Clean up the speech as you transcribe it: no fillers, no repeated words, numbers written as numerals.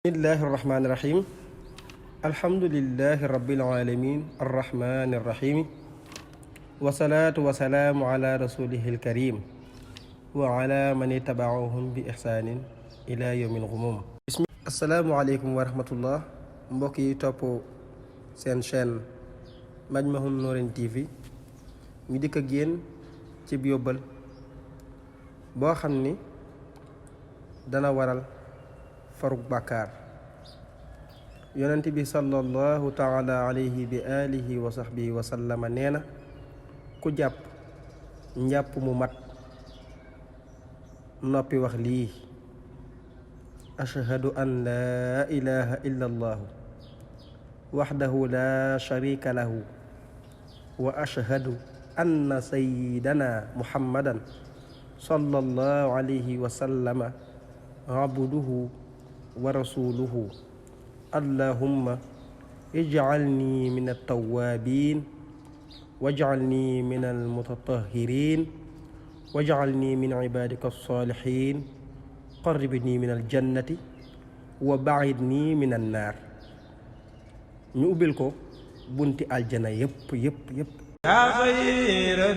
bismillahi irrahmani irrahim alhamdulilahi rabilalamin arrahmani irrahimi wasalaatu wasalaamu ala rasulihi ilkarim wa ala man itabaahum bi ixsaanin ila yawmil xumum asalaamualeykum wa rahmatullah mbokk yi topp seen chaîne Majmahun Nurayni TV ñu dikk ak yéen ci yóbbal boo xam ni dana waral farug bàkkaar. yonent bi sallallahu taala alayhi bi alihi wa sahbihi wa sallama nee na ku jàpp njàpp mu mat noppi wax lii ashhadu an laa ilaha illa allahu waxdahu la sharika lahu wa ashhadu anna sayyidana muhammadan sallallahu alayhi wa sallama abduhu wa rasuluhu allahumma ij'alni min at-tawwabin waj'alni min al-mutatahhirin waj'alni min ibadika as-salihin qarribni min al-jannati wa ba'idni min an-nar. ñu ubbil ko bunti aljana yépp yaa xayra